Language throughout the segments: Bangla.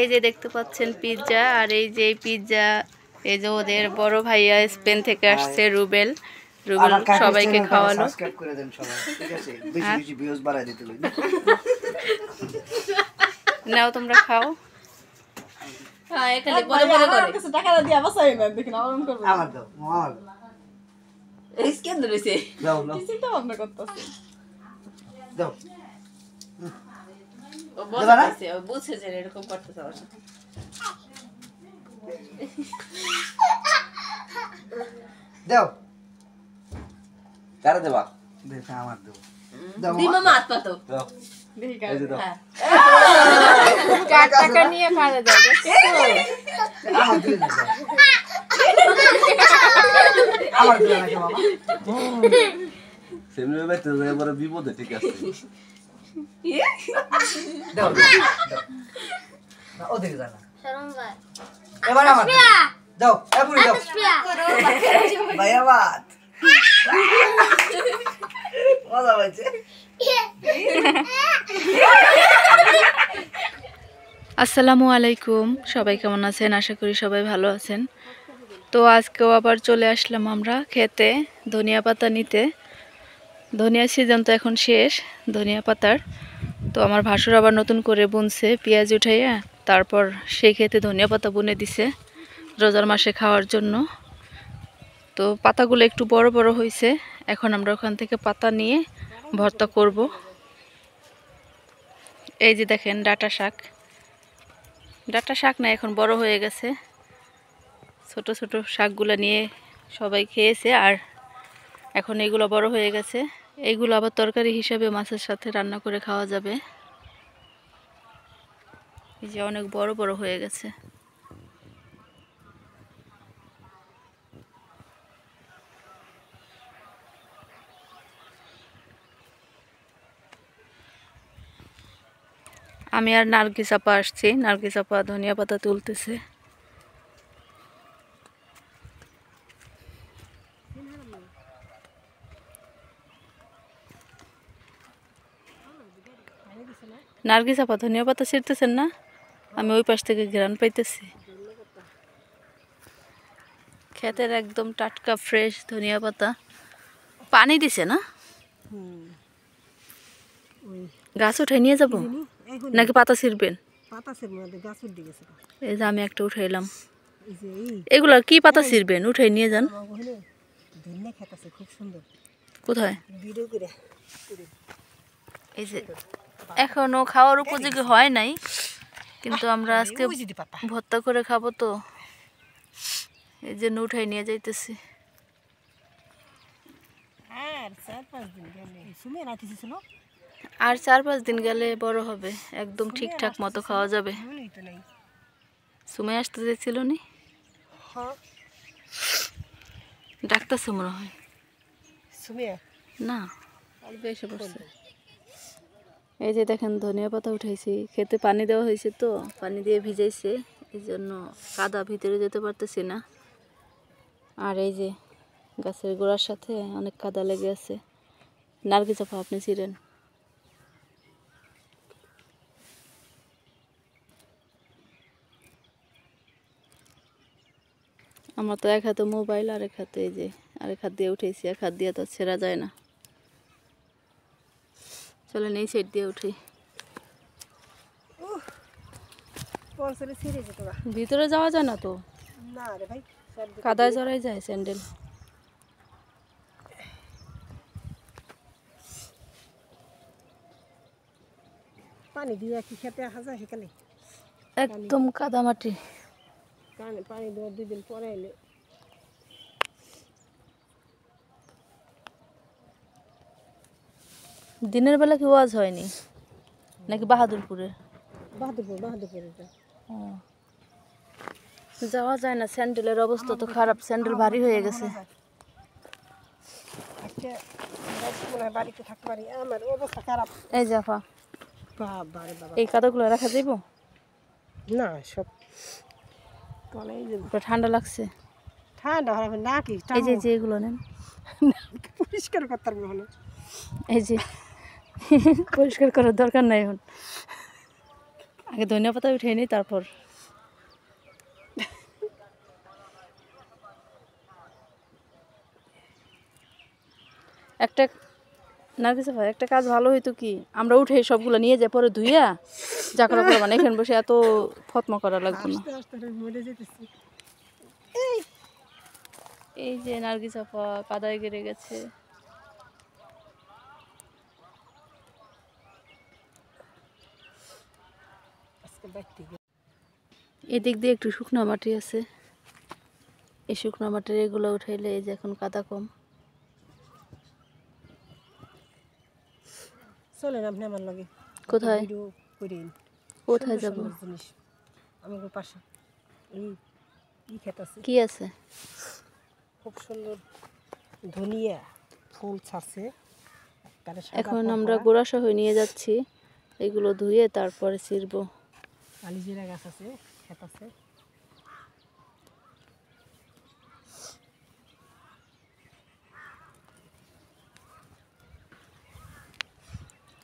এই যে দেখতে পাচ্ছেন পিৎজা, আর এই যে পিৎজা এই যে ওদের বড় ভাইয়া স্পেন থেকে আসছে রুবেল সবাইকে খাওয়ালো। সাবস্ক্রাইব করে দেন সবাই, ঠিক আছে? বেশি বেশি ভিউজ বাড়ায় দিতে লই। নাও তোমরা খাও। হ্যাঁ এখানে বড় বড় করে কিছু টাকা দিয়ে বসাই না, দেখি না অরম করব। আমার দাও, আমার এই স্ক্যান ধরেছে, দাও দাও কিছু তো ভাবনা করতেছে। দাও। ও বলতেছে, ও বুঝছে যে এরকম করতেছে আমার সাথে। দাও। কারে দেবা? দেখো আমার দাও। দি মামা হাত পাতো। দাও। দেখি এই যে দাও। হ্যাঁ। 4 টাকা নিয়ে কারে দাও? আমার দিলে না। আমার দিলে না বাবা। সেমনি ভাই তো এবারে বিপদে, ঠিক আছে? দাও দাও। না ওদিকে যা না। শরম ভাই। এবার আমার দাও। এবারে দাও। ভাইয়া বাত। মজা পাইছে। আসসালামু আলাইকুম, সবাই কেমন আছেন? আশা করি সবাই ভালো আছেন। তো আজকেও আবার চলে আসলাম আমরা খেতে ধনিয়া পাতা নিতে। ধনিয়া সিজন তো এখন শেষ ধনিয়া পাতার। তো আমার ভাসুর আবার নতুন করে বুনছে পেঁয়াজ উঠাইয়া, তারপর সেই খেতে ধনিয়া পাতা বুনে দিছে রোজার মাসে খাওয়ার জন্য। তো পাতাগুলো একটু বড় বড় হয়েছে, এখন আমরা ওখান থেকে পাতা নিয়ে ভর্তা করব। এই যে দেখেন ডাঁটা শাক, ডাঁটা শাক না এখন বড় হয়ে গেছে। ছোট ছোট শাকগুলো নিয়ে সবাই খেয়েছে, আর এখন এগুলো বড় হয়ে গেছে। এইগুলো আবার তরকারি হিসাবে মাছের সাথে রান্না করে খাওয়া যাবে। এই যে অনেক বড় বড় হয়ে গেছে। আমি আর নার্গিস আপা আসছি, নার্গিস আপা ধনিয়া পাতা তুলতেছে। নার্গিস আপা ধনিয়া পাতা ছিঁড়তেছেন না? আমি ওই পাশ থেকে ঘ্রাণ পাইতেছি। ক্ষেতের একদম টাটকা ফ্রেশ ধনিয়া পাতা। পানি দিছে না? গাছ উঠে নিয়ে যাব নাকি পাতা ছিঁড়বেন? এই যে আমি একটা উঠাইলাম। এগুলা কি পাতা ছিঁড়বেন? উঠে নিয়ে যান। কোথায়? এই যে এখনো খাওয়ার উপযোগী হয় নাই, কিন্তু আমরা আজকে ভর্তা করে খাবো। তো এই জন্য উঠাই নিয়ে যাইতেছি। আর 4-5 দিন গেলে বড় হবে, একদম ঠিকঠাক মতো খাওয়া যাবে। সুমাই আসতে যাচ্ছিল নি? ডাক্তার মনে হয় না, এসে পড়ছে। এই যে দেখেন ধনিয়া পাতা উঠাইছি, খেতে পানি দেওয়া হয়েছে, তো পানি দিয়ে ভিজাইছে, এই জন্য কাদা ভিতরে যেতে পারতেছি না। আর এই যে গাছের গোড়ার সাথে অনেক কাদা লেগে আছে। নার্গিস আপা আপনি ছিলেন। আমার তো এক হাতে মোবাইল, আর এক হাতে এই যে আরেক হাত দিয়ে উঠেছি, এক হাত দিয়ে তো ছেঁড়া যায় না। চলেন এই সাইড দিয়ে উঠি। ভিতরে যাওয়া যায় না তো, কাদায় জড়াই যায় স্যান্ডেল। পানি দিয়ে কি খেতে আসা যায় সেখানে? একদম কাদা মাটি। পানি দেওয়ার 2 দিন পরে এলে দিনের বেলা কি ওয়াজ হয়নি নাকি? বাহাদুরপুরে যাওয়া যায় না, স্যান্ডেলের অবস্থা তো খারাপ, স্যান্ডেল ভারী হয়ে গেছে। বাড়িতে থাকতে পারি, আমার অবস্থা খারাপ। এই জাফা এই কাদাগুলো রাখা যাইব না, সব ঠান্ডা লাগছে। ঠান্ডা হবে না কি? এই যে এগুলো নেন, পরিষ্কার করতে পারবো না। এই যে পরিষ্কার করার দরকার নাই এখন। আগে ধনিয়া পাতা উঠে নি তারপর একটা নার্গিস ভাই একটা কাজ ভালো হইতো কি আমরা উঠে সবগুলো নিয়ে যাই পরে ধুইয়া যা করা করবা না এখানে বসে এত ফতমা করা লাগবে না। এই যে নার্গিস আপা কাদায় গেড়ে গেছে। এদিক দিয়ে একটু শুকনো মাটি আছে, এই শুকনো মাটির এগুলো উঠাইলে এই যে এখন কাদা কম। চলেন আপনি আমার লাগে কোথায় কোথায় যাব? জিনিস আমাদের পাশে এই ক্ষেত আছে, কি আছে? খুব সুন্দর ধনিয়া ফুল ছাড়ছে। এখন আমরা গোড়া সহ নিয়ে যাচ্ছি, এগুলো ধুয়ে তারপরে ছিড়বো। কালিজিরা গাছ আছে, ক্ষেত আছে।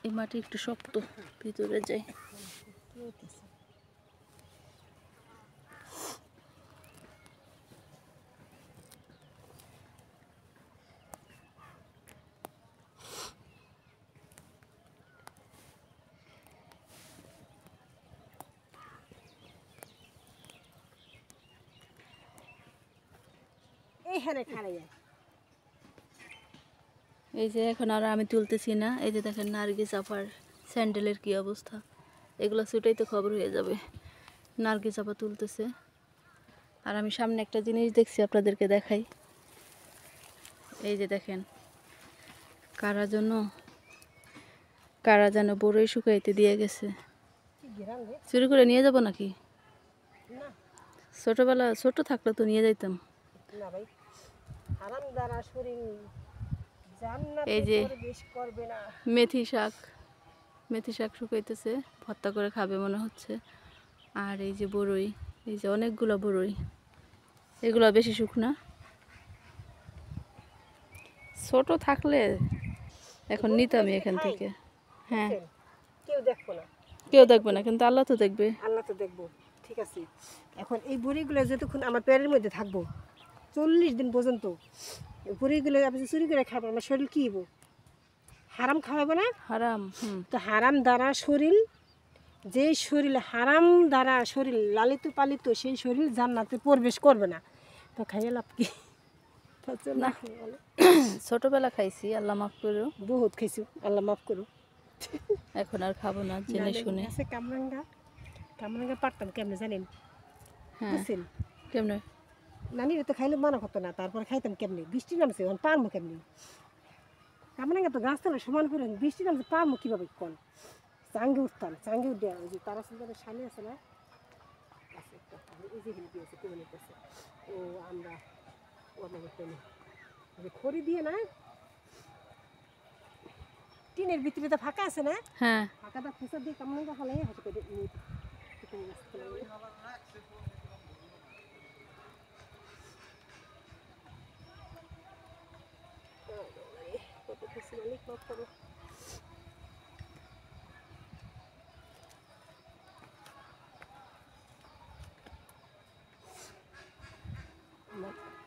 এই মাটি একটু শক্ত, ভিতরে যাই। এইখানে খাড়াই এই যে এখন আর আমি তুলতেছি না, এই যে দেখেন নার্গিস আপার স্যান্ডেলের কি অবস্থা, এগুলো ছুটেই তো খবর হয়ে যাবে। নার্গিস আপা তুলতেছে, আর আমি সামনে একটা জিনিস দেখছি আপনাদেরকে দেখাই। এই যে দেখেন কারা যেন বড়ই শুকাইতে দিয়ে গেছে, চুরি করে নিয়ে যাব নাকি? ছোট থাকলে তো নিয়ে যাইতাম। না ভাই, হারাম দ্বারা শরীর এই যে করবে না। মেথি শাক শুকাইতেছে, ভর্তা করে খাবে মনে হচ্ছে। আর এই যে বড়ই, এই যে অনেকগুলো বড়ই, এগুলো বেশি শুকনা। ছোট থাকলে এখন নিতামই এখান থেকে। হ্যাঁ, কেউ দেখবে না, কিন্তু আল্লাহ তো দেখবে। আল্লাহ তো দেখবো, ঠিক আছে। এখন এই বড়িগুলো যতক্ষণ আমার পেটের মধ্যে থাকবো 40 দিন পর্যন্ত, বড়িগুলো আপনি চুরি করে খাবো, আমার শরীর কি হবো? হারাম খাওয়াবো না? হারাম। তো হারাম দ্বারা শরীর, যে শরীর হারাম দ্বারা শরীর লালিত পালিত, সেই শরীর জান্নাতে প্রবেশ করবে না। তো খাইয়ে লাভ কি? না, ছোটবেলা খাইছি, আল্লাহ মাফ করো। বহুত খাইছি, আল্লাহ মাফ করো। এখন আর খাবো না, জেনে শুনে। কামরাঙ্গা পারতাম কেমনে জানেন? হ্যাঁ, বুঝছেন কেমনে? নানিরা তো খাইলে মানা করতো না, তারপর খাইতাম কেমনি? বৃষ্টি নামছে, এখন পারমো কেমনি? কামরাঙ্গা তো গাছতলা সমান করে, বৃষ্টি নামছে পারমো কীভাবে? কোন চাঙ্গে উঠতাম, চাঙ্গে উঠে ওই যে তারা সুন্দরের শালি আছে না, আছে একটা, এই যে হিল দিয়েছে কেউ নিতেছে, ও আমরা যে খড়ি দিয়ে না, টিনের ভিতরে তো ফাঁকা আছে না, হ্যাঁ, ফাঁকাটা খুঁচা দিয়ে কামরাঙ্গা ফেলাই হাতে করে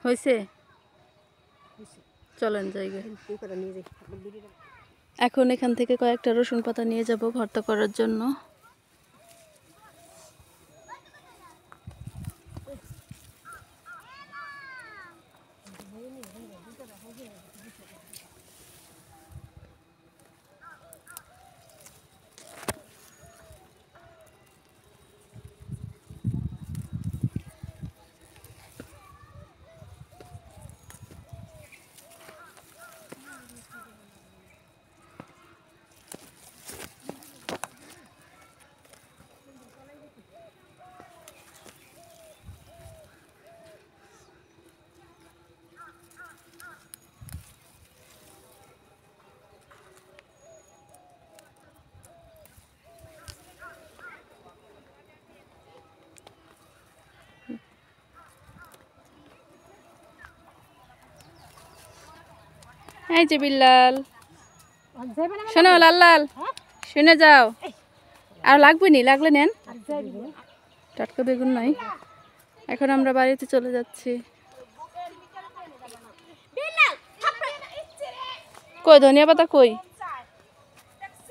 হয়েছে। চলেন জায়গায়। এখন এখান থেকে কয়েকটা রসুন পাতা নিয়ে যাব ভর্তা করার জন্য। এই যে বিল্লাল, শোনো লাল লাল, শুনে যাও। আর লাগবে নি, লাগলে নেন। টাটকা বেগুন নাই। এখন আমরা বাড়িতে চলে যাচ্ছি। কই ধনিয়া পাতা কই?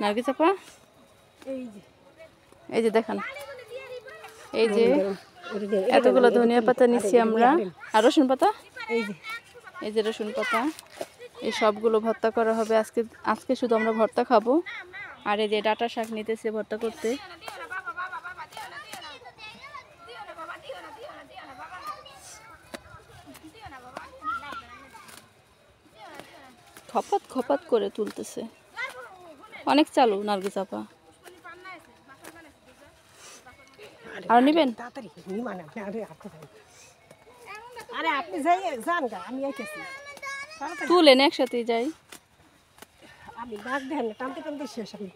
নার্গিস আপা এই যে দেখেন, এই যে এতগুলো ধনিয়া পাতা নিচ্ছি আমরা। আর রসুন পাতা, এই যে রসুন পাতা, এই সবগুলো ভর্তা করা হবে আজকে। আজকে শুধু আমরা ভর্তা খাবো। আর এই যে ডাঁটা শাক নিতেছে ভর্তা করতে। খপাত খপাত করে তুলতেছে, অনেক চালু নার্গিস আপা। আর নিবেন? তাড়াতাড়ি নিমান আপনি। আরে আপনি যাই যান গা, আমি আইতেছি। তুলেন একসাথেই যাই। আমি ডাক দেন না, টানতে টানতে শেষ। আমি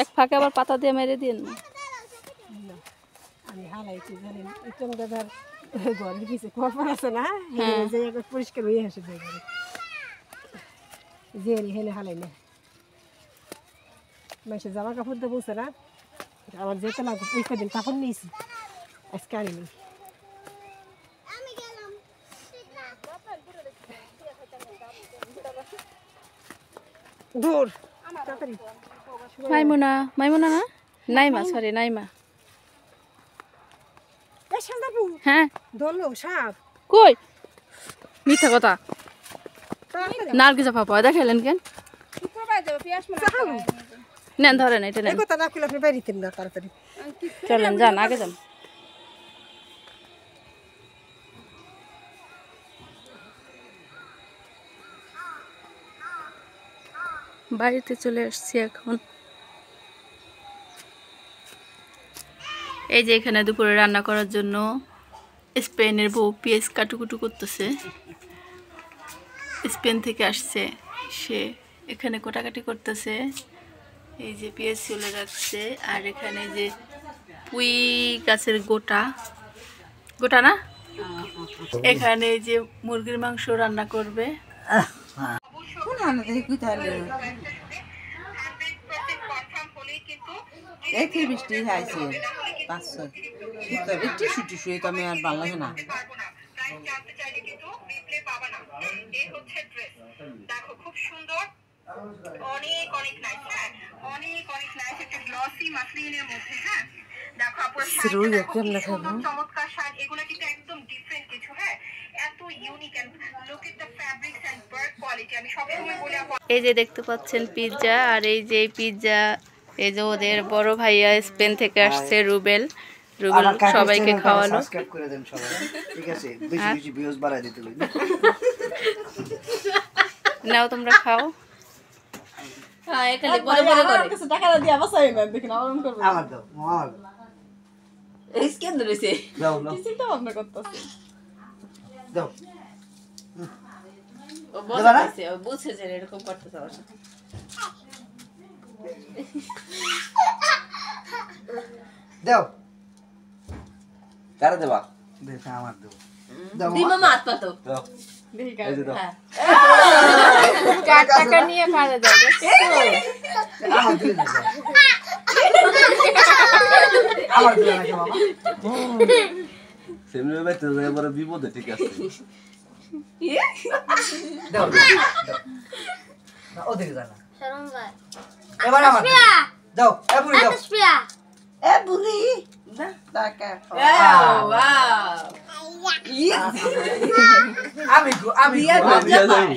এক ফাঁকে আবার পাতা দিয়ে মেরে দিন না। আমি হারাইছি জানেন, ইটন দাদার ঘরের পিছে কপার আছে না, যে একবার পরিষ্কার হয়ে আসে যায় ঘরে যে হেলে হালাই না। মাসে জামা কাপড় দিয়ে বলছে না, আমার যেতে লাগবে ওই কদিন কাপড় নিয়েছি, আজকে আনিনি। দূর তাড়াতাড়ি। মাইমুনা, মাইমুনা না, নাইমা, সরি নাইমা। হ্যাঁ ধরলো সাপ। কই? মিথ্যা কথা। তাড়াতাড়ি নার্গিস আপা পয়দা খেলেন কেন? নেন ধরেন, এটা এই নেন। কথা না করলে আপনি বাইরেতেন না। তাড়াতাড়ি চলেন, যান আগে যান। বাড়িতে চলে আসছি এখন। এই যে এখানে দুপুরে রান্না করার জন্য স্পেনের বউ পেঁয়াজ কাটুকুটু করতেছে। স্পেন থেকে আসছে সে, এখানে কোটাকাটি করতেছে। এই যে পেঁয়াজ চলে রাখছে। আর এখানে যে পুঁই গাছের গোটা গোটা না, এখানে যে মুরগির মাংস রান্না করবে। একই বৃষ্টি হয়েছে 500 শীতের একটু ছুটি শুয়ে তো আমি আর ভালো লাগে না। অনেক অনেক নাইস, হ্যাঁ অনেক অনেক নাইস, একটা গ্লসি মাসলিনের মধ্যে। হ্যাঁ দেখো আপুর চমৎকার শার্ট, এগুলো কিন্তু একদম ডিফারেন্ট কিছু। হ্যাঁ এত unique and look at the fabrics and work quality. আমি সবসময় বলি আপু, এই যে দেখতে পাচ্ছেন পিৎজা। আর এই যে পিৎজা, এই যে ওদের বড় ভাইয়া স্পেন থেকে আসছে রুবেল। রুবেল সবাইকে খাওয়ালো। সাবস্ক্রাইব করে দেন সবাই, ঠিক আছে? বেশি বেশি ভিউজ বাড়ায় দিতে লাগবে। নাও তোমরা খাও। হ্যাঁ এখানে বড় বড় করে কিছু টাকা দিয়ে বসাই না, দেখুন আরাম করবে। আমার দাও, আমার এই স্ক্যান ধরেছে, দাও দাও চিন্তা ভাবনা করতেছে। দাও। ও বুঝছে, ও বুঝছে যে এরকম করতেছে আমার সাথে। দাও। কারে দেবা? দেখো আমার দাও। দি মামা হাত পাতো। দাও। দেখি এই যে দাও। হ্যাঁ 4 টাকা নিয়ে কারে যাবে? আমার দিলে না। আমার দিলে না বাবা। সেমনি ভাই তো এবারে বিপদে, ঠিক আছে? দাও দাও। না ওদিকে যা না। এবার আমার দাও। এ বুড়ি দাও। এ বুড়ি না টাকা। ওয়াও আমি আমি দিয়া আমি যাই।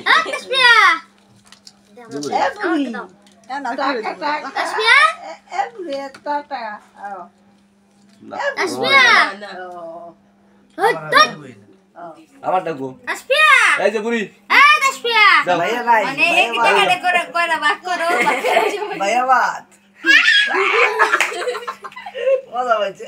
এ বুড়ি টাকা টাকা এ বুড়ি টাকা না, না আমার ডাকবো। এই যে বুড়ি, দাও। ভাইয়া নাই। মানে এক টাকা করে কয়টা ভাগ করো। ভাইয়া বাত। মজা পাইছে।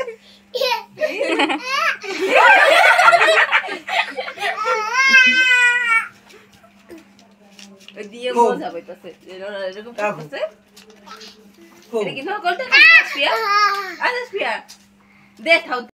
দিয়ে মজা পাইতেছে এরকম করতেছে। এটা কি নকল টাকা? আসপিয়া আসপিয়া দেখাও।